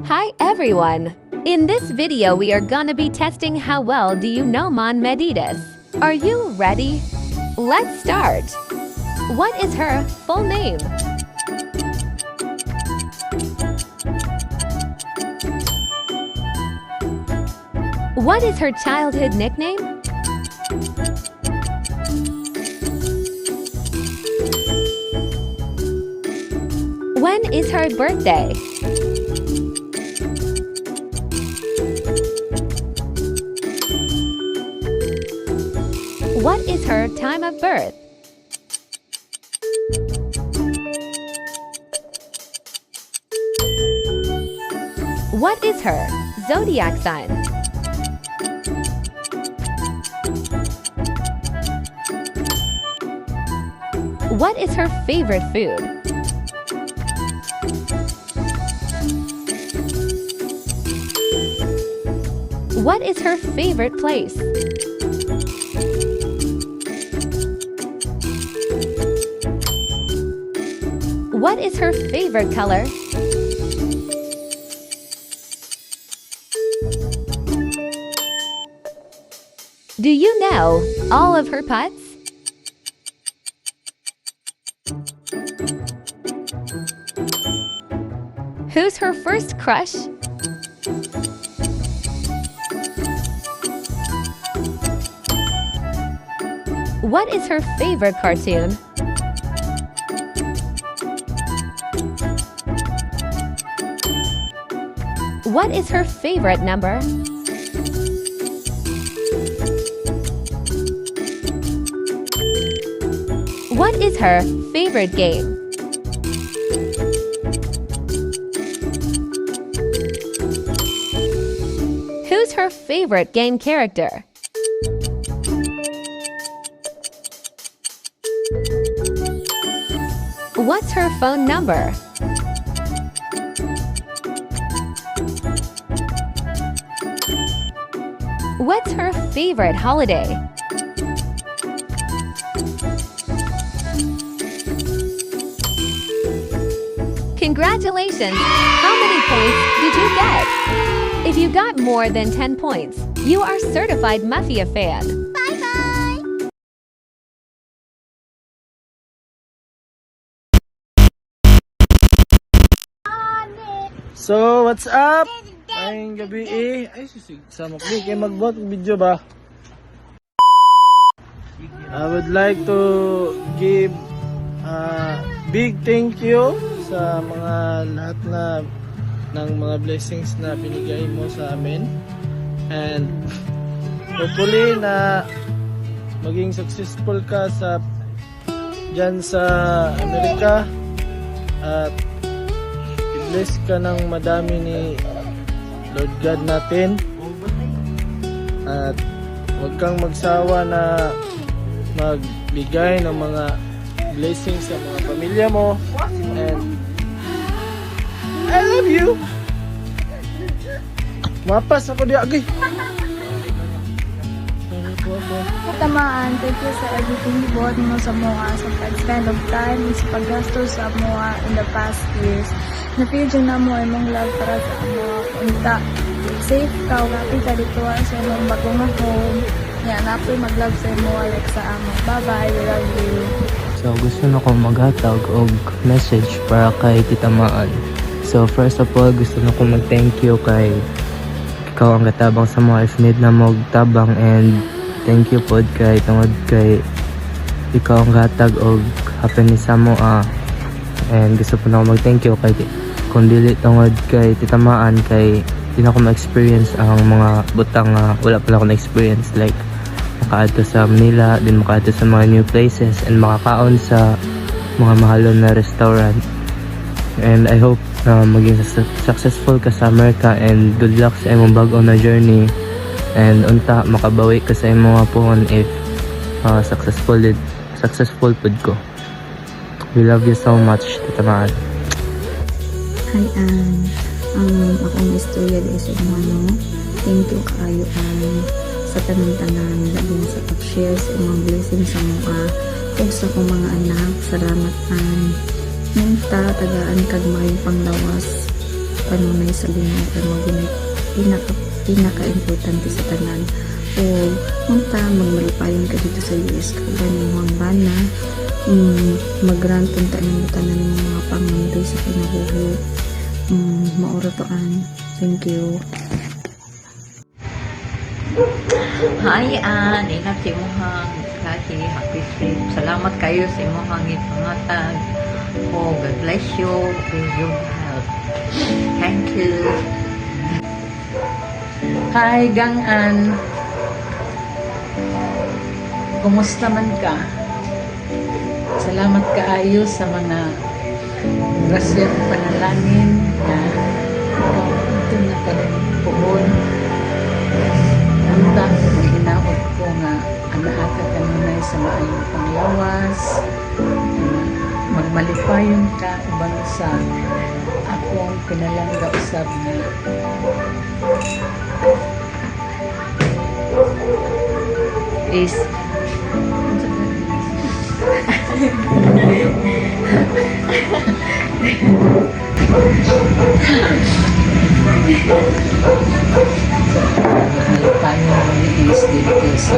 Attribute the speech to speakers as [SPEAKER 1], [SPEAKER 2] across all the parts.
[SPEAKER 1] Hi everyone! In this video we are gonna be testing how well do you know Mon Medidas. Are you ready? Let's start! What is her full name? What is her childhood nickname? When is her birthday? What is her time of birth? What is her zodiac sign? What is her favorite food? What is her favorite place? What is her favorite color? Do you know all of her pets? Who's her first crush? What is her favorite cartoon? What is her favorite number? What is her favorite game? Who's her favorite game character? What's her phone number? What's her favorite holiday? Congratulations! How many points did you get? If you got more than 10 points, you are certified Mafia fan. Bye-bye!
[SPEAKER 2] So, what's up? Ngayong gabi ay sa makli kayo mag-vote video ba? I would like to give a big thank you sa mga lahat ng mga blessings na binigay mo sa amin, and hopefully na maging successful ka dyan sa Amerika at i-bless ka ng madami ni Lord God natin, at huwag kang magsawa na magbigay ng mga blessings sa mga pamilya mo, and I love you. Mapas ako di agay.
[SPEAKER 3] Tamaan, thank you sa everything you bought mo sa mga sa pag-spend of time sa paggastos sa mga in the past years. Na-feel na mo imong love para sa mga unta. Safe ka, happy ka dito sa imong bagong home. Yan, happy mag-love sa imo like sa amo. Bye-bye, we love you.
[SPEAKER 4] So gusto na ko maghatag og message para kay Tita Maan. So first of all, gusto na ko mag-thank you kay ikaw ang katabang sa mga if-need na tabang, and thank you pod kay tungod kay ikaw ang hatag og happiness sa mo and gusto po na ako mag-thank you kay kung dili tungod kay Tita Maan kay di na ko ma-experience ang mga butang wala pala ako na-experience, like makaadto sa Manila, din makaadto sa mga new places and makakaon sa mga mahalon na restaurant. And I hope na maging successful ka sa Amerika, and good luck sa imong bag-o na journey, and unta makabawi ka sa imong puhon if successful pud ko. We love you so much, Tita Maan.
[SPEAKER 5] Hi, ang akong istorya dahil sa mga thank you kaayo sa tanan-tanan, labi na sa pag-share sa imong blessing sa mga o sa kong mga anak. Salamat, Minta tagaan kag mayong panglawas kanunay sa lingkod kay mo pinaka-importante sa tanan. O munta magmalipayon ka dito sa US kag imong bana mag-grant punta ng tanan ng mga pangandoy sa kinabuhi. Maura to an. Thank you.
[SPEAKER 6] Hi, Ann. Ingat si Mohang. Kasi happy stream. Salamat kayo sa Mohang ipangatag. Oh, God bless you with your help. Thank you.
[SPEAKER 7] Hi, Gang An. Kumusta man ka? Salamat kaayo sa mga grasya at panalangin na ito na ka rin puhon. Anta, may hinaot ko nga anaaka kanunay sa maayong panglawas. Magmalipayon ka ubang sa akong pinalangga usab na is halipayon mo ni is dito sa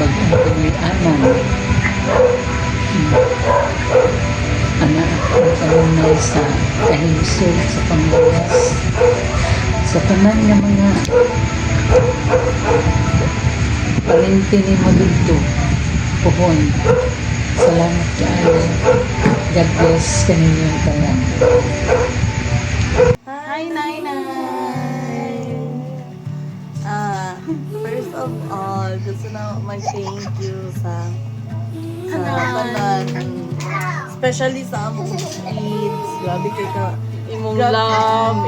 [SPEAKER 7] bagong paglianan. Anak ang kanunay sa kahilusog sa panglawas sa tanan nga mga palintini mo dito puhon. Salamat kayo. God bless kaninyong tanan.
[SPEAKER 8] Hi, Nainay! First of all, gusto na mag-thank you sa tanan. Especially sa among kids. Grabe kay ka. Imong love,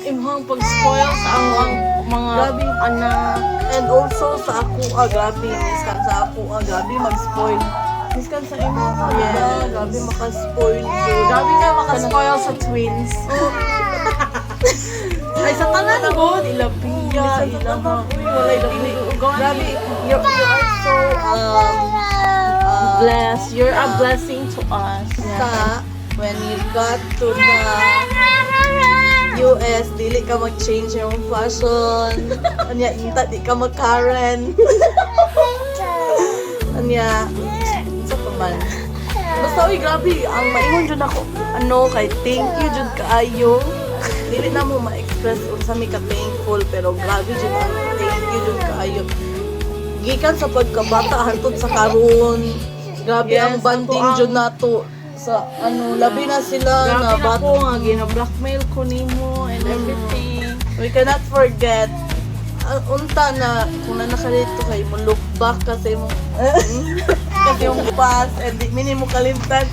[SPEAKER 8] imong pag-spoil sa among mga anak. And also sa ako, grabe. Miskan sa ako, grabe mag-spoil. Miskan sa imo, grabe maka-spoil you. Grabe nga maka-spoil sa twins. Ay, sa tanan ko, ilapia, walay dili. Grabe, you are so blessed. You're a blessing to us. Sa, when you got to the US, dili ka mag-change yung fashion. Anya, inta, di ka mag-Karen. Anya, sa paman. Basta, uy, grabe, ang maingon dyan ako, kay thank you dyan kaayo. Dili na mo ma-express kung sa mi ka-thankful, pero grabe dyan ang thank you dyan kaayo. Gikan sa pagkabata, hantod sa karon. Grabe ang banding dyan nato. Sa labi na sila na bata. Grabe na nga, gina-blackmail ko nimo and everything. We cannot forget. Unta na, kung na nakalito kayo, mo look back kasi mo, kasi yung past, and di mini mo kalimtan.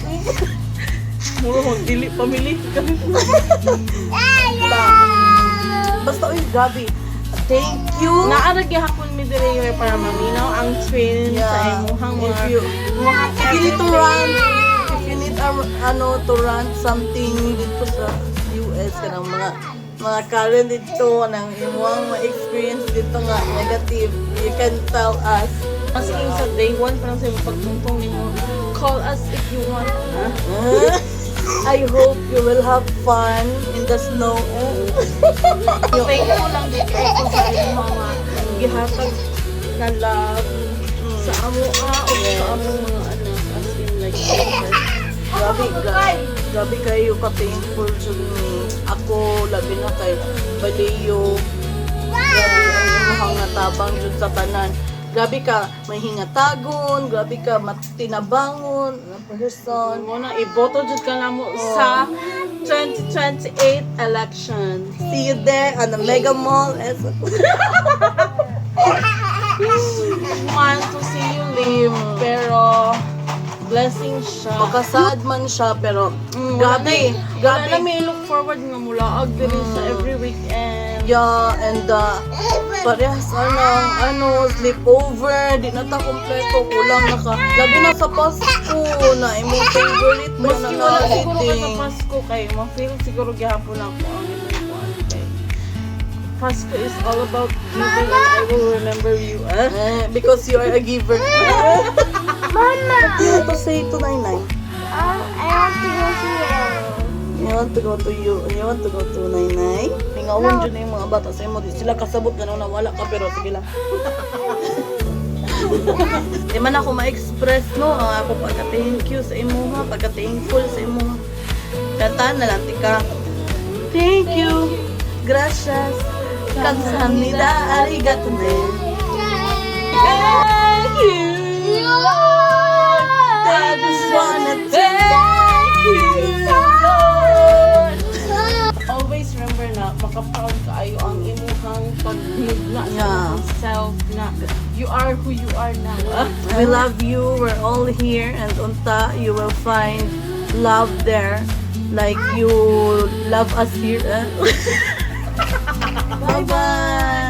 [SPEAKER 8] Muro magdili, pamili. Basta, uy, grabe. Thank you. Naarag hapon mi dire para maminaw ang twins sa imuhang mga sige to run. If you need to run something dito sa US kanang mga Karen dito nang imuhang ma-experience dito nga negative, you can tell us. As in sa day 1 parang sa pagtungtong nimo, call us if you want. I hope you will have fun in the snow. Thank you lang dito ako sa mga gihatag na love sa amo o sa amo mga anak as in like grabe kayo ka-thankful dyan ni ako, labi na kay Baleyo. Grabe ang imuhang natabang dyan sa tanan. Grabe ka may hingatagon, grabe ka matinabangon na person. Muna iboto jud ka na mo sa 2028 election. See you there on the Mega Mall. Want to see you live, pero blessing siya. Makasad man siya, pero grabe. Grabe na may look forward nga mula diri sa every weekend. Yeah, and parehas sleepover, di na ta kompleto, kulang labi na sa Pasko na imong favorite na
[SPEAKER 9] Maski wala siguro ka sa Pasko kay ma-feel siguro gihapon ako ang imong kuan kay Pasko is all about giving and I will remember you.
[SPEAKER 8] Because you are a giver. Mama! You want to say to Nainay?
[SPEAKER 3] I want to go see
[SPEAKER 8] You want to go to you. You want to go to Nainay? Ngawon dyan na yung mga bata sa imo. Di sila kasabot ganun na wala ka pero sige lang. Di man ako ma-express no ang ako pagka-thank you sa imo ha, pagka-thankful sa imo. Kantaan na lang tika. Thank you. Gracias. 감사합니다. arigato ne. Thank you, Lord. I just wanna thank you, Lord.
[SPEAKER 9] Always remember na makaproud kaayo ang imuhang pagmigna sa self na you are who you are now.
[SPEAKER 8] We love you. We're all here, and unta you will find love there, like you love us here. Bye bye.